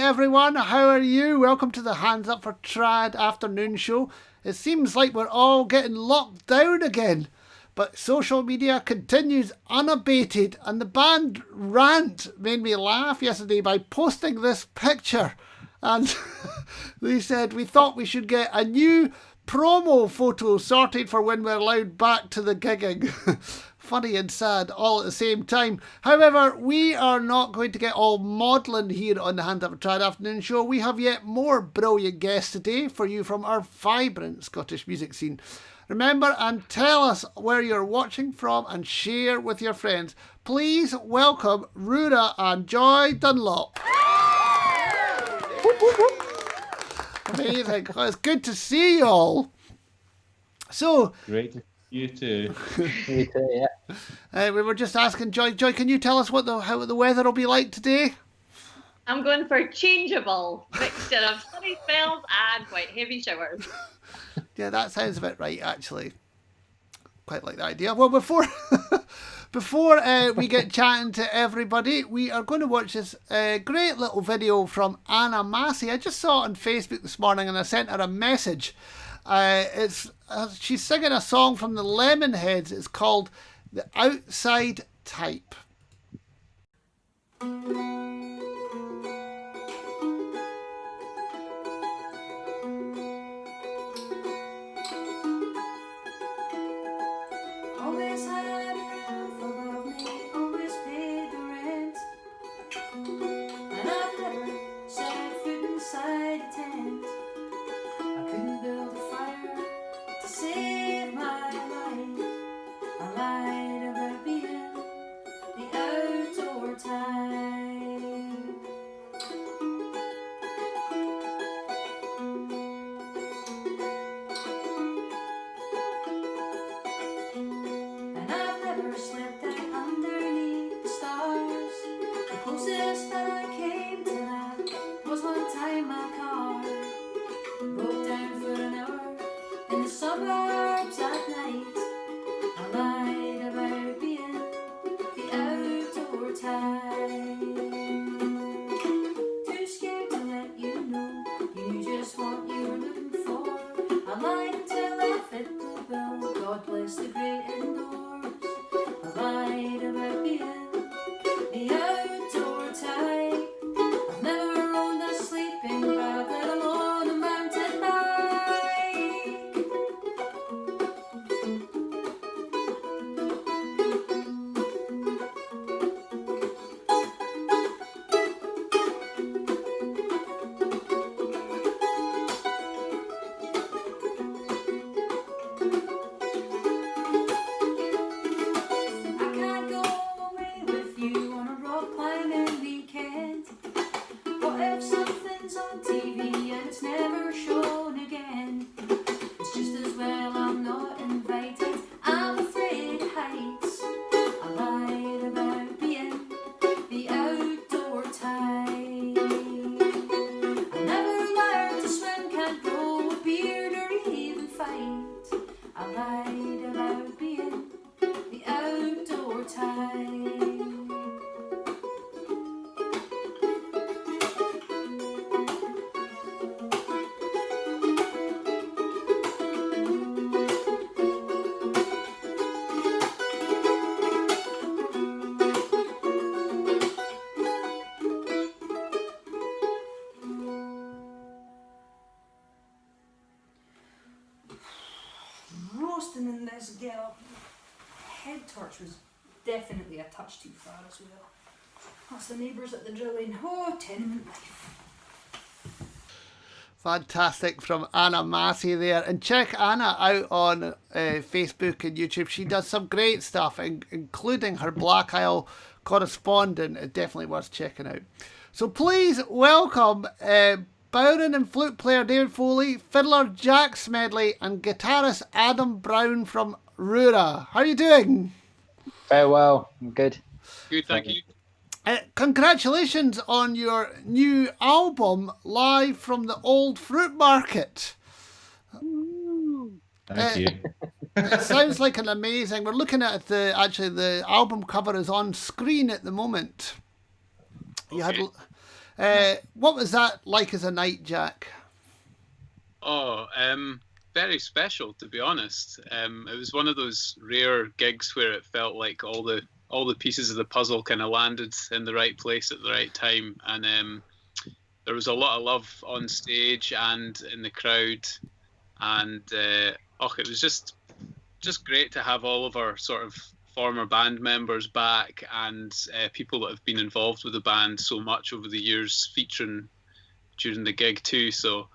everyone. How are you? Welcome to the Hands Up for Trad afternoon show. It seems like we're all getting locked down again, but social media continues unabated, and the band Rant made me laugh yesterday by posting this picture, and they said we thought we should get a new promo photo sorted for when we're allowed back to the gigging. Funny and sad all at the same time. However, we are not going to get all maudlin here on the Hand Up for Trad afternoon show. We have yet more brilliant guests today for you from our vibrant Scottish music scene. Remember and tell us where you're watching from and share with your friends. Please welcome Rura and Joy Dunlop. Amazing. Well, it's good to see you all. So, great to see you too. You too, yeah. We were just asking Joy. Joy, can you tell us how the weather will be like today? I'm going for changeable mixture of sunny spells and quite heavy showers. Yeah, that sounds about right, actually. Quite like the idea. Well, before we get chatting to everybody, we are going to watch this great little video from Anna Massey. I just saw it on Facebook this morning and I sent her a message. She's singing a song from the Lemonheads. It's called The Outside Type. Always had a roof above me, always paid the rent, and I've never set foot inside a tent. I couldn't build a fire to save my life. I lied about being the outdoor type. And I've never slept out underneath the stars. The closest that I came to that was one time my car broke down for an hour in the suburbs at night. I lied about being the outdoor type. Too scared to let you know you knew just what you were looking for. I lied until I fit the bill. God bless the great indoors. I lied about being the outdoor type. I've never owned a sleeping bag, let alone a mountain bike. I can't go away with you on a rock climbing weekend. What if something's on TV and it's never shown again? It's just as well I'm not invited. I'm afraid of heights. I lied about being the outdoor type. I never learned to swim, can't grow a beard or even fight. I lied about being the outdoor type. Roasting in this girl. Head torch was definitely a touch too far as well. That's the neighbours at the drilling. Oh, tenement life. Fantastic from Anna Massey there. And check Anna out on Facebook and YouTube. She does some great stuff, including her Black Isle correspondent. It's definitely worth checking out. So please welcome Bowden and flute player David Foley, fiddler Jack Smedley, and guitarist Adam Brown from Rura. How are you doing? Very well. I'm good. Good, thank you. Congratulations on your new album, Live from the Old Fruit Market. Thank you. It sounds like an amazing. We're looking at the album cover is on screen at the moment. You had What was that like as a night, Jack? Oh, very special, to be honest. It was one of those rare gigs where it felt like all the pieces of the puzzle kind of landed in the right place at the right time, and there was a lot of love on stage and in the crowd, and it was just great to have all of our sort of former band members back, and people that have been involved with the band so much over the years featuring during the gig too. So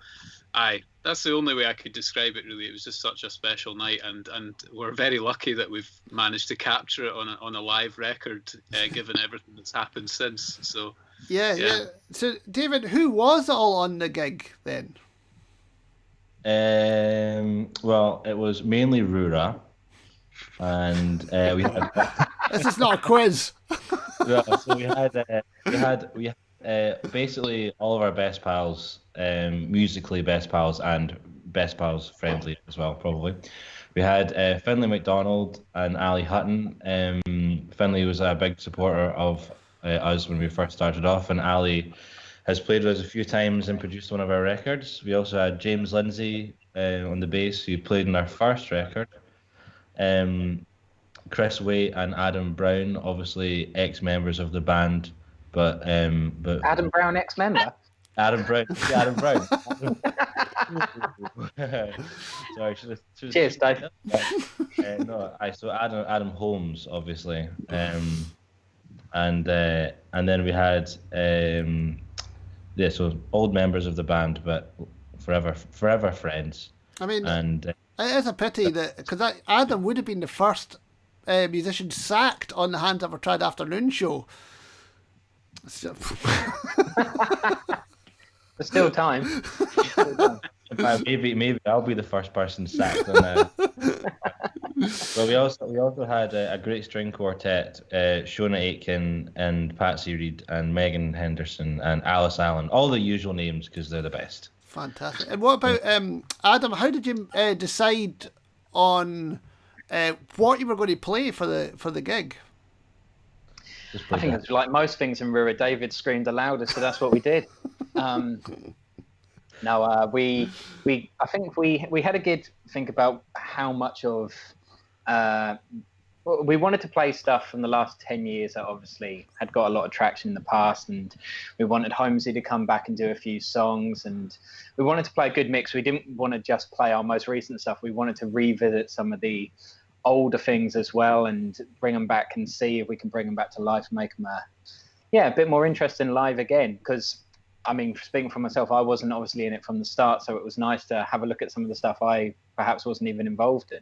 that's the only way I could describe it, really. It was just such a special night, and we're very lucky that we've managed to capture it on a live record, given everything that's happened since. So yeah. So David, who was all on the gig then? Well, it was mainly Rura, and we had. This is not a quiz. Yeah, so we had basically all of our best pals, musically best pals and best pals friendly as well, probably. We had Finlay MacDonald and Ali Hutton. Finlay was a big supporter of us when we first started off, and Ali has played with us a few times and produced one of our records. We also had James Lindsay on the bass, who played in our first record. Chris Waite and Adam Brown, obviously ex-members of the band, but Adam Brown, ex-member. Adam Brown. Sorry, Cheers, Dave. So Adam Holmes, obviously, and then we had so old members of the band, but forever friends. I mean, and it is a pity that, because Adam would have been the first musician sacked on the Hands Up for Trad afternoon show. So. There's still time. Maybe I'll be the first person sacked on that. Well, we also had a great string quartet: Shona Aitken and Patsy Reed and Megan Henderson and Alice Allen. All the usual names because they're the best. Fantastic. And what about Adam? How did you decide on what you were going to play for the gig? I think it's like most things in Rura. David screamed the loudest, so that's what we did. I think we had a good think about how much of we wanted to play stuff from the last 10 years that obviously had got a lot of traction in the past, and we wanted Holmesy to come back and do a few songs, and we wanted to play a good mix. We didn't want to just play our most recent stuff. We wanted to revisit some of the older things as well and bring them back and see if we can bring them back to life and make them a bit more interesting live again. Because I mean, speaking for myself, I wasn't obviously in it from the start, so it was nice to have a look at some of the stuff I perhaps wasn't even involved in.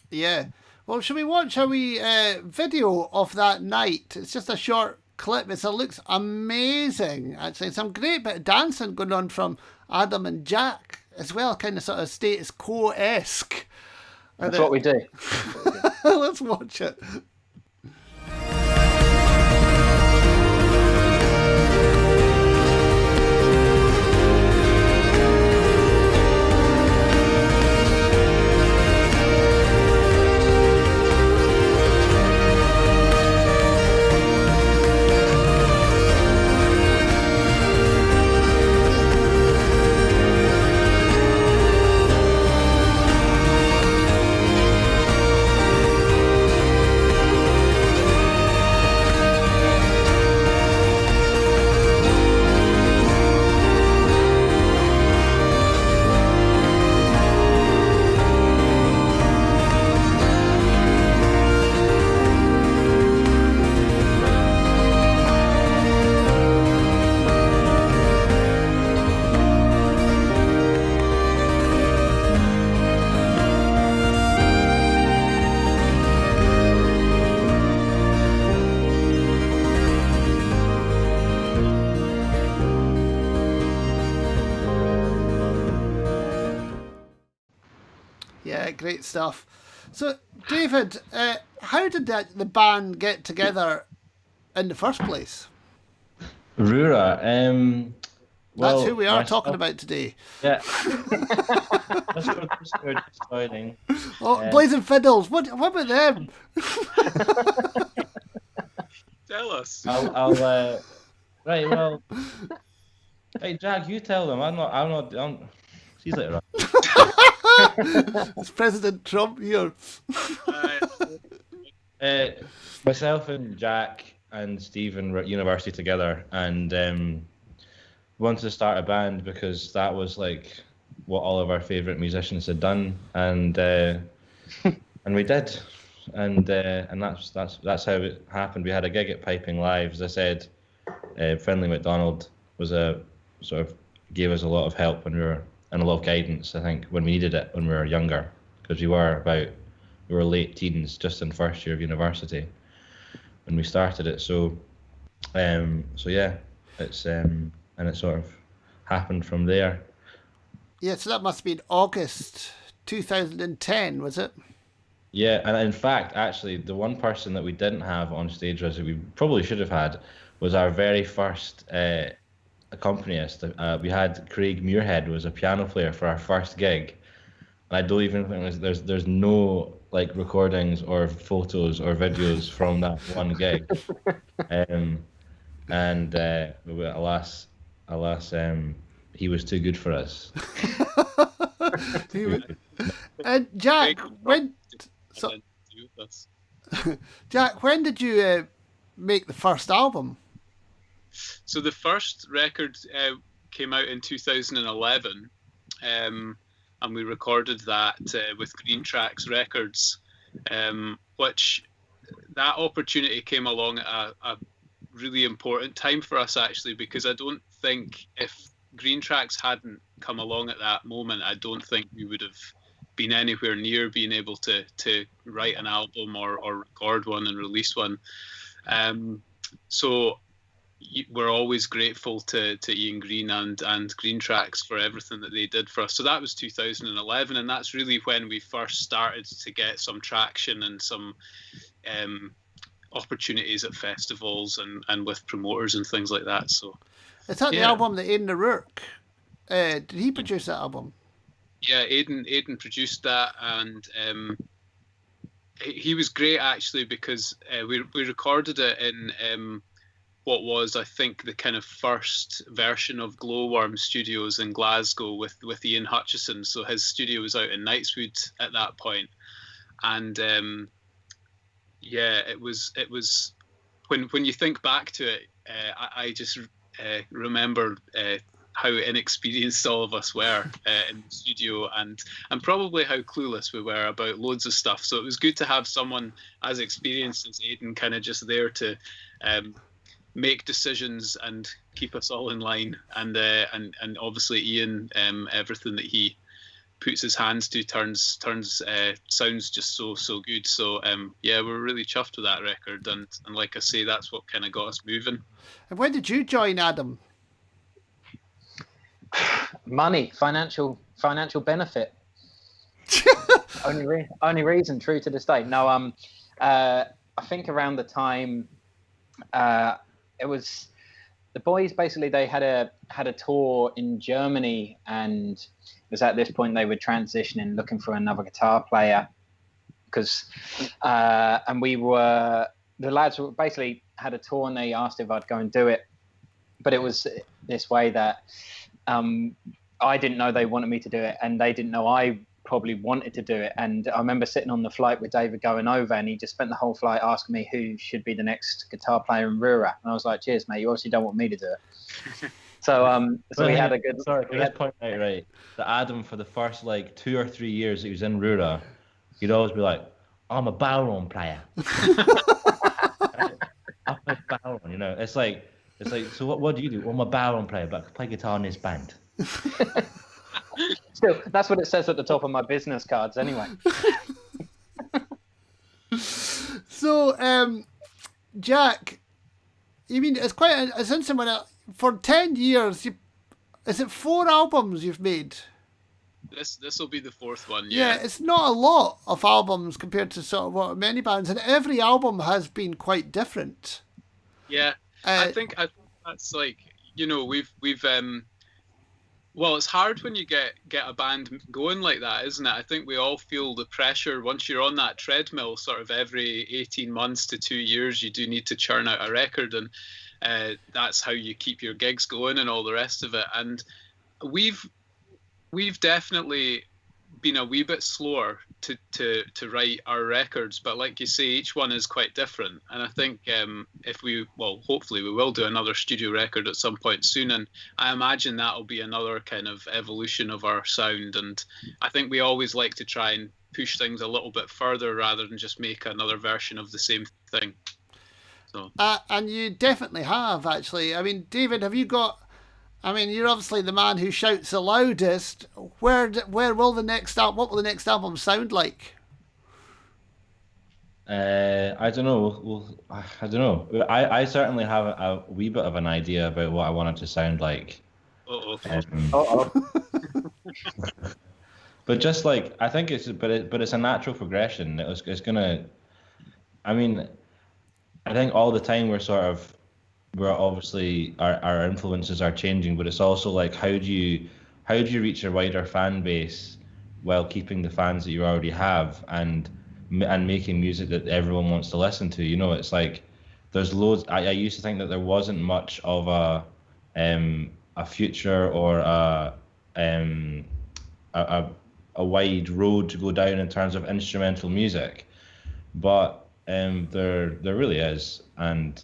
Yeah. Well, should we watch a wee video of that night? It's just a short clip. It looks amazing, actually. Some great bit of dancing going on from Adam and Jack as well, kind of sort of status quo-esque. That's what we do. Let's watch it. Yeah, great stuff. So, David, how did the band get together in the first place? Rura. Well, that's who we are talking about today. Yeah. That's what we're just joining. Oh, Blazing Fiddles. What about them? Tell us. Right, well, hey, Jack, you tell them. She's like, right. It's President Trump here. Uh, Myself and Jack and Stephen were at university together, and wanted to start a band because that was like what all of our favorite musicians had done, and we did, and that's how it happened. We had a gig at Piping Live, as I said. Friendly McDonald was a sort of gave us a lot of help when we were and a lot of guidance. I think when we needed it when we were younger, because we were late teens, just in first year of university when we started it. So yeah, it's and it sort of happened from there. Yeah, so that must have been August 2010, was it? Yeah, and in fact, actually, the one person that we didn't have on stage was we probably should have had was our very first accompanist. We had Craig Muirhead was a piano player for our first gig, and I don't even think there's no like recordings or photos or videos from that one gig. Alas, he was too good for us. And Jack, Jack, when did you make the first album? So the first record came out in 2011, and we recorded that with Green Tracks Records, which that opportunity came along at a really important time for us, actually, because I don't think if Green Tracks hadn't come along at that moment, I don't think we would have been anywhere near being able to write an album or record one and release one. So we're always grateful to Ian Green and Green Tracks for everything that they did for us. So that was 2011, and that's really when we first started to get some traction and some opportunities at festivals and with promoters and things like that. So is that the album that Aidan O'Rourke did he produce that album? Yeah, Aidan produced that, and he was great actually, because we recorded it in what was, I think, the kind of first version of Glowworm Studios in Glasgow with Ian Hutchison. So his studio was out in Knightswood at that point, and it was when you think back to it, I just remember how inexperienced all of us were in the studio, and probably how clueless we were about loads of stuff. So it was good to have someone as experienced as Aidan kind of just there to make decisions and keep us all in line. And obviously Ian, everything that he puts his hands to turns sounds just so good. So we're really chuffed with that record, and like I say, that's what kind of got us moving. And when did you join, Adam? Money, financial benefit. only reason, true to this day. No, I think around the time it was the boys. Basically, they had a tour in Germany, and it was at this point they were transitioning, looking for another guitar player, because and the lads were basically had a tour, and they asked if I'd go and do it, but it was this way that I didn't know they wanted me to do it, and they didn't know I probably wanted to do it. And I remember sitting on the flight with David going over, and he just spent the whole flight asking me who should be the next guitar player in Rura. And I was like, cheers, mate, you obviously don't want me to do it. So we had a good... Sorry, can I just point out, right, that Adam, for the first, 2 or 3 years that he was in Rura, he'd always be like, I'm a ballroom player. I'm a ballroom, you know. It's like, so what do you do? Well, I'm a ballroom player, but I play guitar in this band. Still, that's what it says at the top of my business cards anyway. So, Jack, you mean it's quite it's interesting when for 10 years, is it 4 albums you've made? This will be the 4th one. Yeah, it's not a lot of albums compared to sort of what many bands, and every album has been quite different. Yeah, I think that's like, you know, we've well, it's hard when you get a band going like that, isn't it? I think we all feel the pressure once you're on that treadmill, sort of every 18 months to 2 years, you do need to churn out a record. And that's how you keep your gigs going and all the rest of it. And we've definitely been a wee bit slower to write our records, but like you say, each one is quite different. And I think hopefully we will do another studio record at some point soon, and I imagine that'll be another kind of evolution of our sound. And I think we always like to try and push things a little bit further rather than just make another version of the same thing. So and you definitely have, actually. I mean, David, have you got... I mean, you're obviously the man who shouts the loudest. Where will the next album? What will the next album sound like? I don't know. Well, I don't know. I certainly have a wee bit of an idea about what I want it to sound like. But just like, I think it's a natural progression. It's gonna. I mean, I think all the time we're obviously our influences are changing, but it's also like, how do you reach a wider fan base while keeping the fans that you already have and making music that everyone wants to listen to? You know, it's like there's loads. I used to think that there wasn't much of a future or a wide road to go down in terms of instrumental music, but there really is. And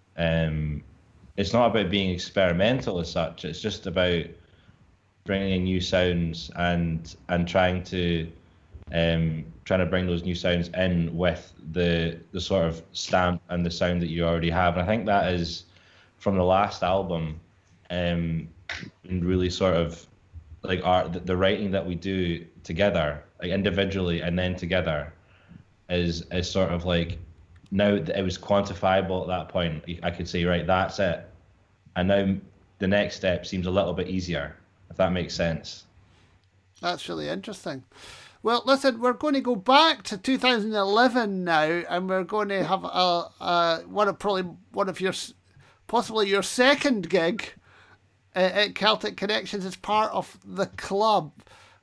it's not about being experimental as such. It's just about bringing in new sounds and trying to bring those new sounds in with the sort of stamp and the sound that you already have. And I think that is from the last album, and really sort of like the writing that we do together, like individually and then together, is sort of like, now that it was quantifiable at that point, I could say, right, that's it. And now the next step seems a little bit easier, if that makes sense. That's really interesting. Well, listen, we're going to go back to 2011 now, and we're going to have possibly your second gig at Celtic Connections as part of the club,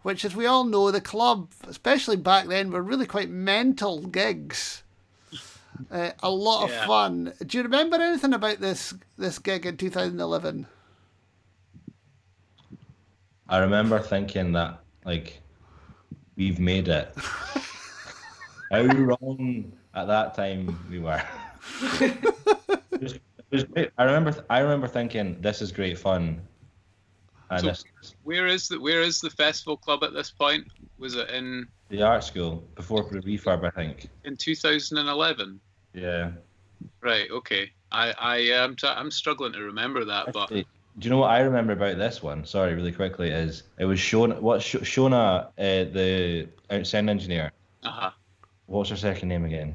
which, as we all know, the club, especially back then, were really quite mental gigs. A lot of fun. Do you remember anything about this gig in 2011? I remember thinking that, like, we've made it. How wrong at that time we were. It was great. I remember thinking, this is great fun. And so where is the festival club at this point? Was it in the art school before the refurb, I think? In 2011. Yeah. Right. Okay. I'm struggling to remember that. But do you know what I remember about this one? Sorry, really quickly, is it was Shona, the sound engineer. What's her second name again?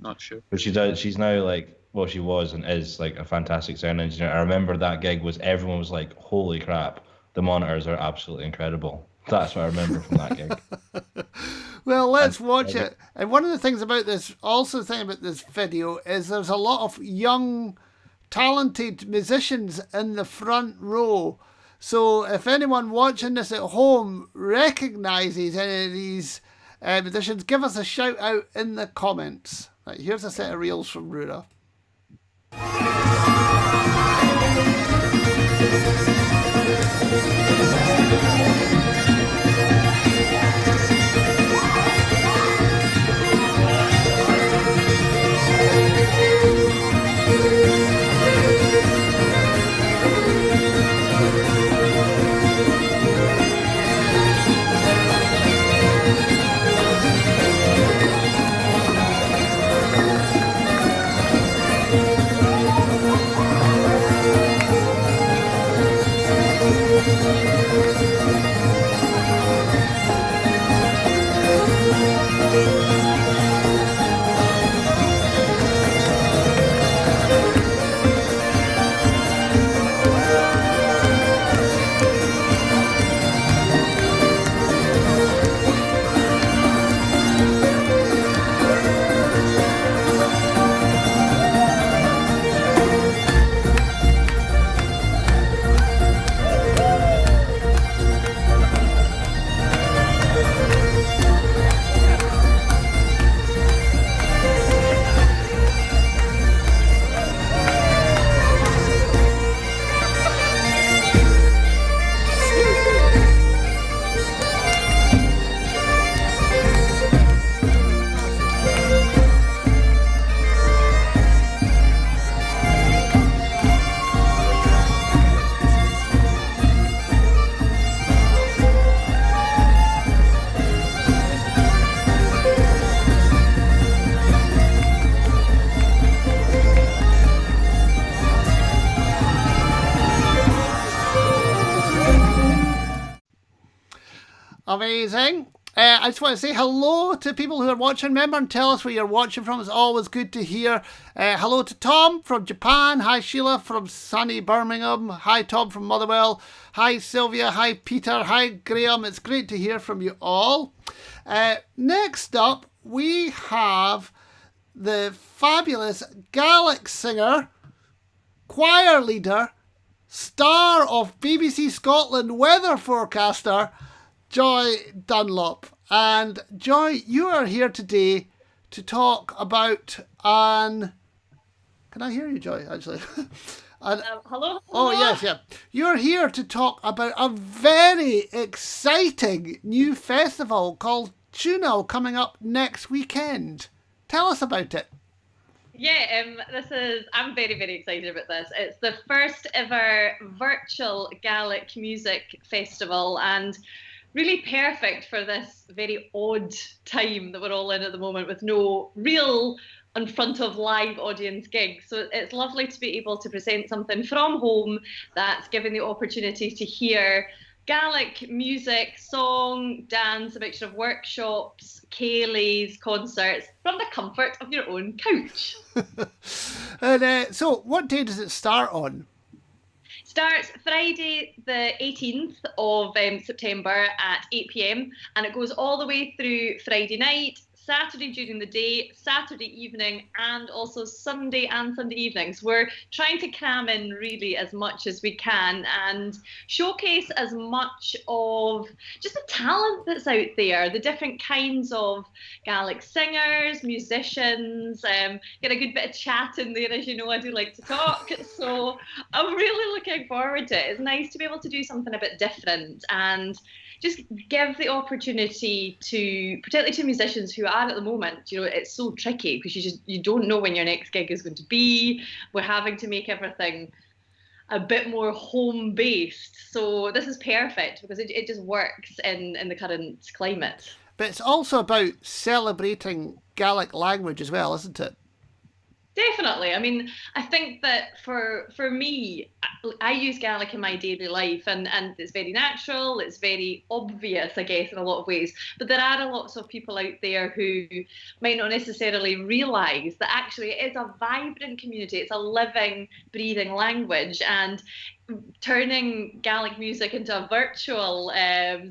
Not sure. But she's now like, well, she was and is like a fantastic sound engineer. I remember that gig was, everyone was like, holy crap, the monitors are absolutely incredible. That's what I remember from that gig. Well, let's watch it. And one of the things about this video is there's a lot of young, talented musicians in the front row. So if anyone watching this at home recognises any of these musicians, give us a shout out in the comments. Right, here's a set of reels from Rura. Amazing. I just want to say hello to people who are watching. Remember and tell us where you're watching from. It's always good to hear. Hello to Tom from Japan. Hi Sheila from sunny Birmingham. Hi Tom from Motherwell. Hi Sylvia. Hi Peter. Hi Graham. It's great to hear from you all. Next up, we have the fabulous Gaelic singer, choir leader, star of BBC Scotland weather forecaster, Joy Dunlop. And Joy, you are here today to talk about Can I hear you, Joy, actually? Hello? Oh, yes, yeah. You're here to talk about a very exciting new festival called Tional coming up next weekend. Tell us about it. Yeah, I'm very, very excited about this. It's the first ever virtual Gaelic music festival and really perfect for this very odd time that we're all in at the moment with no real in front of live audience gigs. So it's lovely to be able to present something from home that's given the opportunity to hear Gaelic music, song, dance, a mixture of workshops, céilís, concerts from the comfort of your own couch. And so what day does it start on? Starts Friday the 18th of September at 8 p.m. and it goes all the way through Friday night, Saturday during the day, Saturday evening, and also Sunday and Sunday evenings. We're trying to cram in really as much as we can and showcase as much of just the talent that's out there, the different kinds of Gaelic singers, musicians, get a good bit of chat in there. As you know, I do like to talk. So I'm really looking forward to it. It's nice to be able to do something a bit different and just give the opportunity to, particularly to musicians who are at the moment, you know, it's so tricky because you don't know when your next gig is going to be. We're having to make everything a bit more home based. So this is perfect because it just works in the current climate. But it's also about celebrating Gaelic language as well, isn't it? Definitely. I mean, I think that for me, I use Gaelic in my daily life and it's very natural, it's very obvious, I guess, in a lot of ways. But there are lots of people out there who might not necessarily realise that actually it is a vibrant community, it's a living, breathing language. And turning Gaelic music into a virtual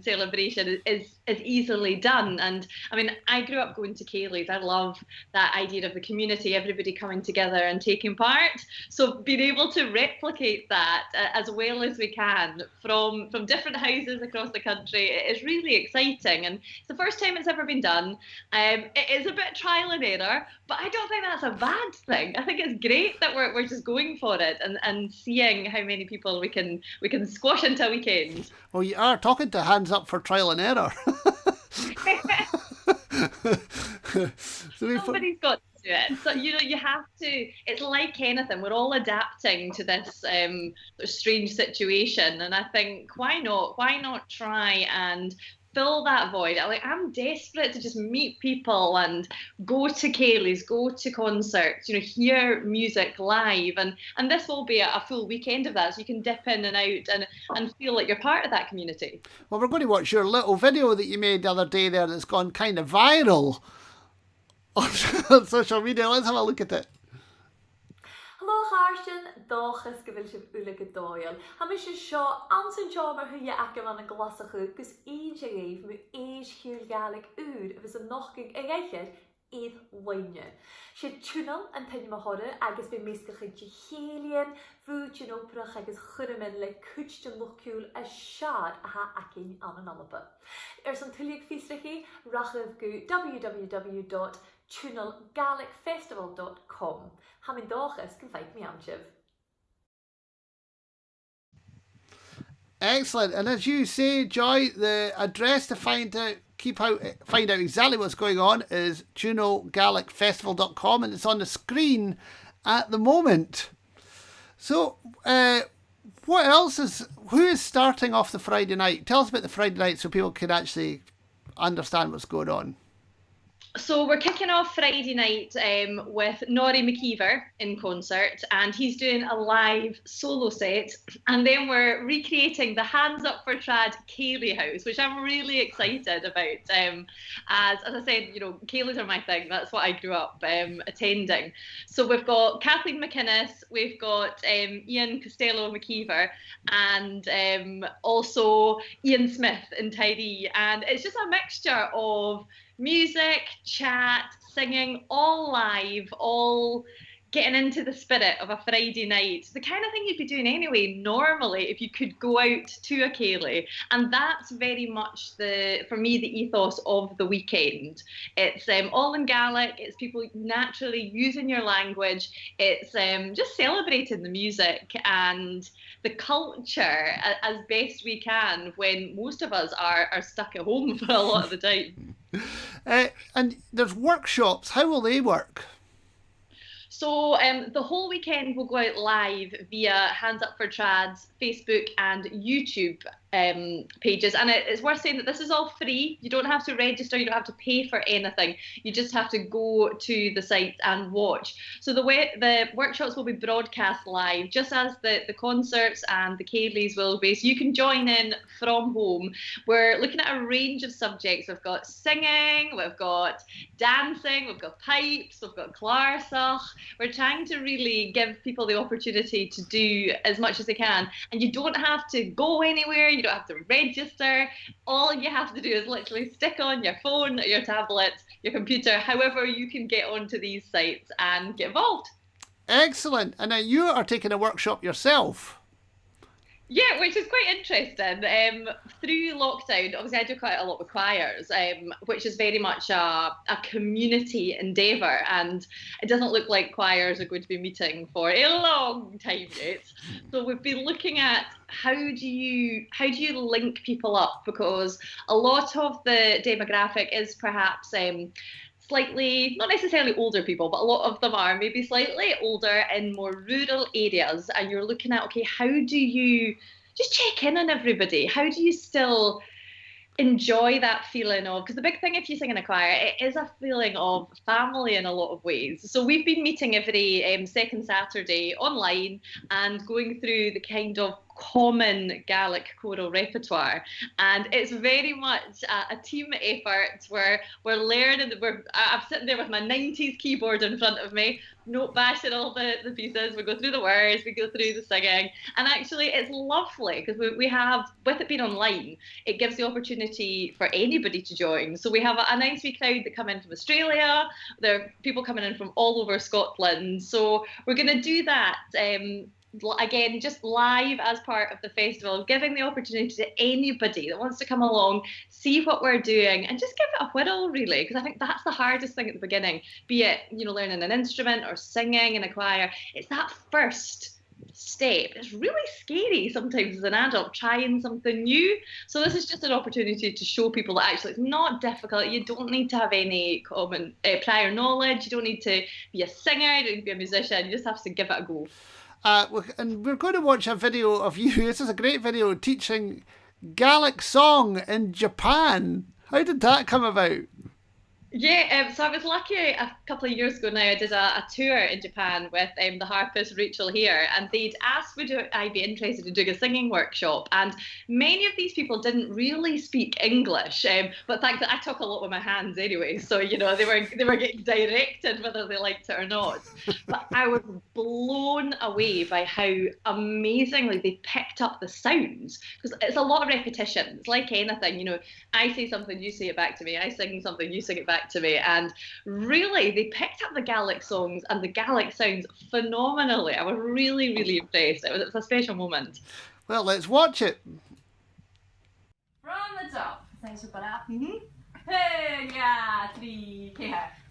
celebration is easily done. And I mean, I grew up going to céilís. I love that idea of the community, everybody coming together and taking part. So being able to replicate that as well as we can from different houses across the country is really exciting. And it's the first time it's ever been done. It is a bit trial and error, but I don't think that's a bad thing. I think it's great that we're just going for it and seeing how many people we can squash into a weekend. Well, you are talking to Hands Up for Trial and Error. Somebody's got to do it. So, you know, you have to, it's like anything, we're all adapting to this sort of strange situation. And I think, why not try and fill that void? I'm desperate to just meet people and go to céilís, go to concerts, you know, hear music live, and this will be a full weekend of that, so you can dip in and out and feel like you're part of that community. Well, we're going to watch your little video that you made the other day there that's gone kind of viral on social media. Let's have a look at it. Hello Harshin, dóchas go bhfuil sibh ula go dóil. Ha mi sin seo ansan seo mar thuile aca man an glasachu gus éide réomh mu éis hiúil Gaelic úr agus an nochgig a reichir iad waine. Siad túnal an taine mahora agus be meiscacha de chélian, bhúd an óprach agus churamin le cúte luchúil a siad a ha acin an an alapa. San tuliag fístrachi rachah go www.tunalgalicfestival.com. Ha min dóchas can fight me amchiv. Excellent. And as you say, Joy, the address to find out exactly what's going on is tunalgalicfestival.com, and it's on the screen at the moment. So, what else who is starting off the Friday night? Tell us about the Friday night so people can actually understand what's going on. So we're kicking off Friday night with Norrie McKeever in concert, and he's doing a live solo set. And then we're recreating the Hands Up for Trad Ceilidh House, which I'm really excited about. As I said, you know, Ceilidhs are my thing. That's what I grew up attending. So we've got Kathleen McInnes, we've got Ian Costello McKeever, and also Ian Smith in Tyree. And it's just a mixture of music, chat, singing, all live, all getting into the spirit of a Friday night. The kind of thing you'd be doing anyway, normally, if you could go out to a ceilidh. And that's very much for me, the ethos of the weekend. It's all in Gaelic, it's people naturally using your language, it's just celebrating the music and the culture as best we can when most of us are stuck at home for a lot of the time. And there's workshops. How will they work? So the whole weekend will go out live via Hands Up for Trad's Facebook and YouTube pages. And it's worth saying that this is all free. You don't have to register. You don't have to pay for anything. You just have to go to the site and watch. So the workshops will be broadcast live, just as the concerts and the ceilidhs will be. So you can join in from home. We're looking at a range of subjects. We've got singing, we've got dancing, we've got pipes, we've got clarsach. We're trying to really give people the opportunity to do as much as they can. And you don't have to go anywhere. You don't have to register. All you have to do is literally stick on your phone, your tablet, your computer, however you can get onto these sites and get involved. Excellent. And now you are taking a workshop yourself. Yeah, which is quite interesting. Through lockdown, obviously I do quite a lot with choirs, which is very much a community endeavour, and it doesn't look like choirs are going to be meeting for a long time yet. So we've been looking at how do you link people up, because a lot of the demographic is perhaps slightly, not necessarily older people, but a lot of them are maybe slightly older in more rural areas. And you're looking at, okay, how do you just check in on everybody? How do you still enjoy that feeling of, because the big thing if you sing in a choir, it is a feeling of family in a lot of ways. So we've been meeting every second Saturday online and going through the kind of common Gaelic choral repertoire, and it's very much a team effort where we're learning. I'm sitting there with my 90s keyboard in front of me, note bashing all the pieces. We go through the words, we go through the singing, and actually it's lovely because we have, with it being online, it gives the opportunity for anybody to join. So we have a nice wee crowd that come in from Australia. There are people coming in from all over Scotland. So we're going to do that again, just live as part of the festival, giving the opportunity to anybody that wants to come along, see what we're doing, and just give it a whirl, really, because I think that's the hardest thing at the beginning, be it, you know, learning an instrument or singing in a choir. It's that first step. It's really scary sometimes as an adult trying something new. So this is just an opportunity to show people that actually it's not difficult. You don't need to have any common prior knowledge. You don't need to be a singer. You don't need to be a musician. You just have to give it a go. And we're going to watch a video of you. This is a great video teaching Gaelic song in Japan. How did that come about? Yeah, so I was lucky a couple of years ago now. I did a tour in Japan with the harpist Rachel here, and they'd asked would I be interested in doing a singing workshop. And many of these people didn't really speak English, but thankfully I talk a lot with my hands anyway, so you know they were getting directed whether they liked it or not. But I was blown away by how amazingly they picked up the sounds, because it's a lot of repetition. It's like anything, you know. I say something, you say it back to me. I sing something, you sing it back to me, and really they picked up the Gaelic songs and the Gaelic sounds phenomenally. I was really, really impressed. It was a special moment. Well, let's watch it. From the top. Thanks for that. Hey, yeah, 3,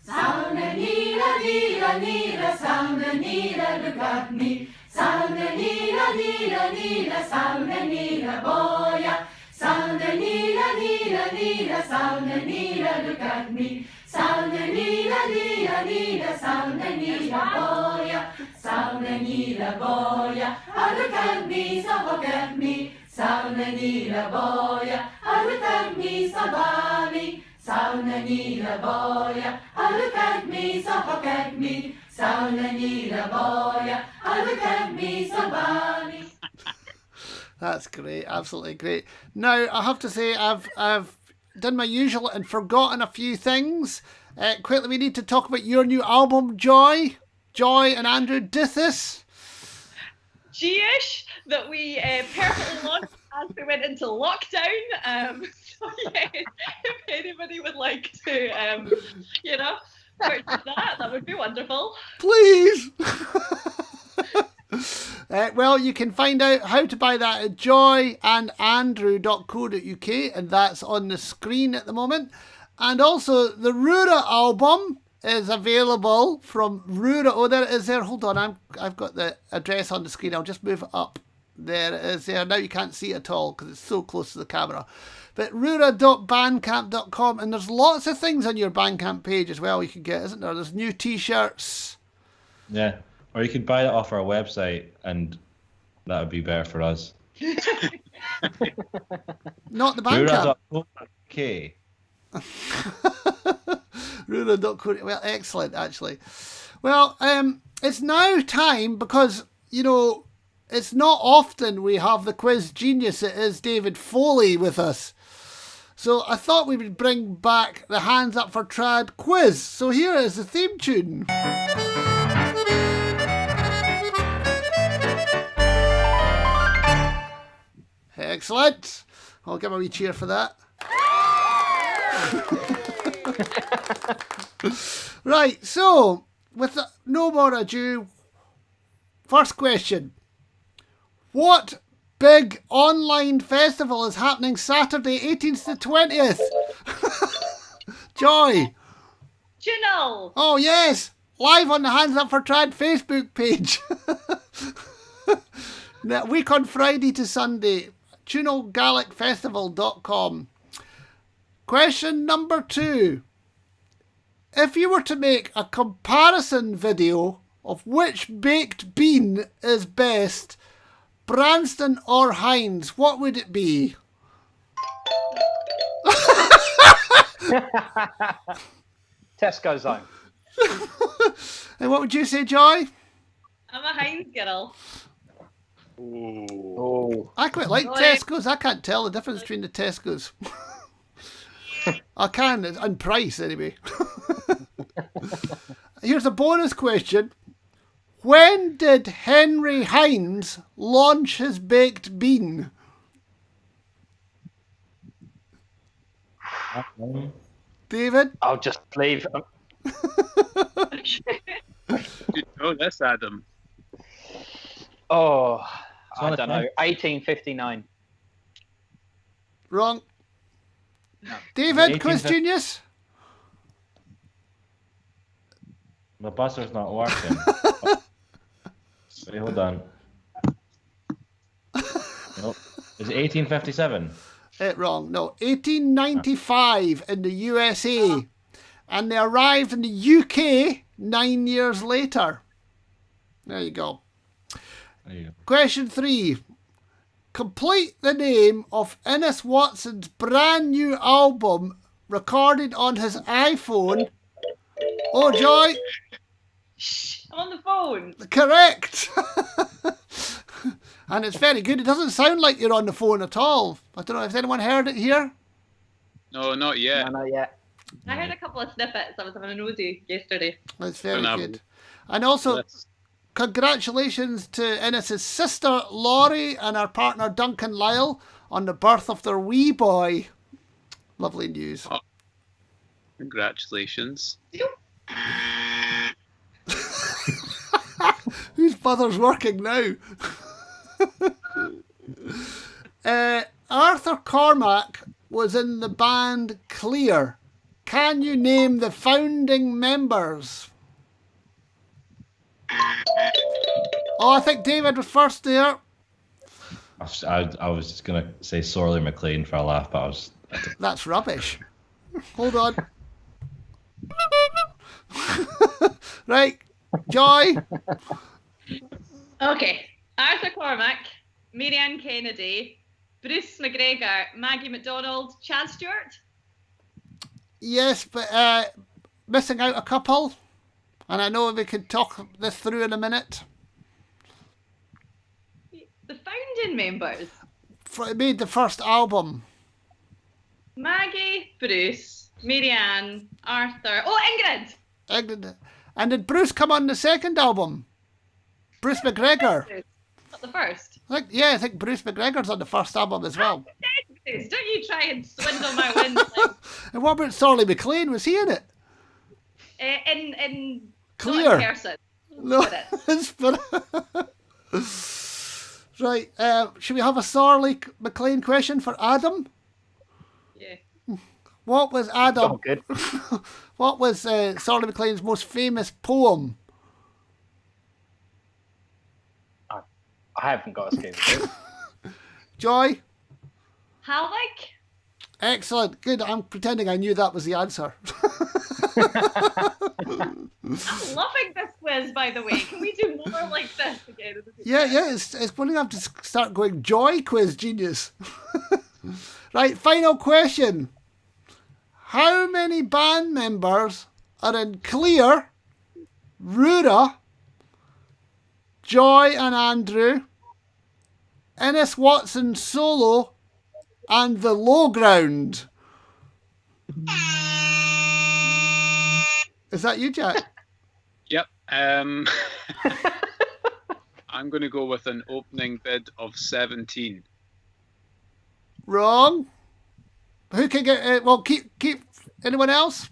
Sound and nila, sound and nila, look at me. Sound and nila, sound and nila, boya. Sound and nila, sound and nila, look at me. Sound and nila, sound and nila, boya. Sound and nila, boya. Oh, look at me, so look at me. Sound and nila, boya. Oh, look at me, so balmy. Sauna ni la boia, look at me, so look at me. Sauna ni la boia, look at me, so bunny. That's great, absolutely great. Now I have to say I've done my usual and forgotten a few things. Quickly, we need to talk about your new album, Joy. Joy and Andrew did this. G-ish that we perfectly launched as we went into lockdown. So yes, if anybody would like to, purchase that would be wonderful. Please. Well, you can find out how to buy that at joyandandrew.co.uk, and that's on the screen at the moment. And also, the Rura album is available from Rura. Oh, there it is there. Hold on, I've got the address on the screen. I'll just move it up. There it is there. Now you can't see it at all because it's so close to the camera. But rura.bandcamp.com, and there's lots of things on your Bandcamp page as well you can get, isn't there? There's new T-shirts. Yeah, or you could buy it off our website, and that would be better for us. Not the Bandcamp. Rura.co.uk. Rura.co. Well, excellent, actually. Well, it's now time because, it's not often we have the quiz genius that is David Foley with us. So I thought we would bring back the Hands Up for Trad quiz. So here is the theme tune. Excellent. I'll give a wee cheer for that. Right, so with no more ado, first question. What big online festival is happening Saturday 18th to 20th? Joy. Tional. Oh yes, live on the Hands Up for Trad Facebook page. That week on Friday to Sunday. TunnelGalicFestival.com. Question number 2. If you were to make a comparison video of which baked bean is best, Branston or Heinz, what would it be? Tesco Zone. And what would you say, Joy? I'm a Heinz girl. Oh. I quite like Tesco's. I can't tell the difference between the Tesco's. I can, in price anyway. Here's a bonus question. When did Henry Heinz launch his baked bean? David? I'll just leave. You know this, Adam. Oh, It's I on don't the know. 1859. Wrong. No. David, quiz 1850 genius? My buzzer not working. Wait, hold on. Nope. Is it 1857? Wrong. No, 1895 in the USA. And they arrived in the UK 9 years later. There you go. There you go. Question 3. Complete the name of Innes Watson's brand new album recorded on his iPhone. Oh, Joy. Shh, I'm on the phone. Correct. And it's very good. It doesn't sound like you're on the phone at all. I don't know, has anyone heard it here? No, not yet. No, not yet. I heard a couple of snippets. I was having a nosy yesterday. It's very Don't have good. it. And also, Let's- congratulations to Innes's sister Laurie and her partner Duncan Lyle on the birth of their wee boy. Lovely news. Oh. Congratulations. Whose mother's working now? Arthur Cormack was in the band Clear. Can you name the founding members? Oh, I think David was first there. I was just going to say Sorley McLean for a laugh, but That's rubbish. Hold on. Right, Joy. Okay. Arthur Cormack, Marianne Kennedy, Bruce McGregor, Maggie McDonald, Chad Stewart. Yes, but missing out a couple. And I know we could talk this through in a minute. The founding members. Made the first album. Maggie, Bruce, Marianne, Arthur. Oh, Ingrid! Ingrid. And did Bruce come on the second album? Bruce McGregor. Not the first. I think Bruce McGregor's on the first album as well. Don't you try and swindle my wins. Like, And what about Sorley McLean? Was he in it? in Clear. not in person. No. Spirit. Right. Should we have a Sorley McLean question for Adam? Yeah. What was Adam? Oh, good. What was Sorley McLean's most famous poem? I haven't got a scoop. Joy? Halleck? Excellent. Good. I'm pretending I knew that was the answer. I'm loving this quiz, by the way. Can we do more like this again? Yeah. It's when you have to start going Joy quiz genius. Right. Final question. How many band members are in Clear, Rura, Joy and Andrew, Ennis Watson solo, and the Low Ground? Is that you, Jack? Yep. I'm going to go with an opening bid of 17. Wrong. Who can get? Well, keep. Anyone else?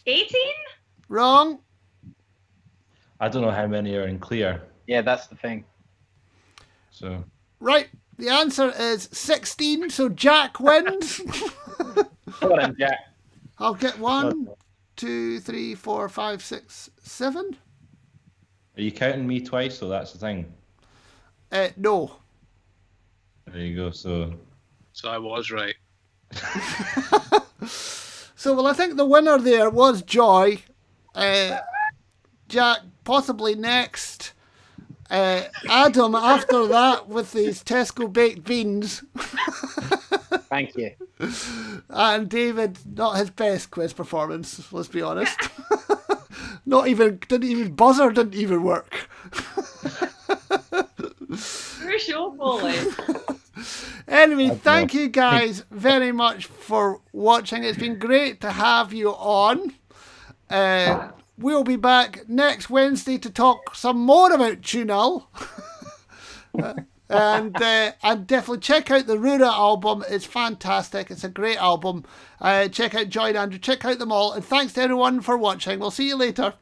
18? Wrong. I don't know how many are in Clear. Yeah, that's the thing. So Right. The answer is 16. So Jack wins. Well done, Jack. I'll get 1, 2, 3, 4, 5, 6, 7. are you counting me twice? So that's the thing. No. There you go. So So I was right. So, well, I think the winner there was Joy. Jack possibly next. Adam after that with his Tesco baked beans. Thank you. And David, not his best quiz performance, let's be honest. Didn't even work. You're a show bully. Anyway, thank you guys very much for watching. It's been great to have you on. We'll be back next Wednesday to talk some more about Tional. And definitely check out the Rura album. It's fantastic. It's a great album. Check out Joy and Andrew. Check out them all. And thanks to everyone for watching. We'll see you later.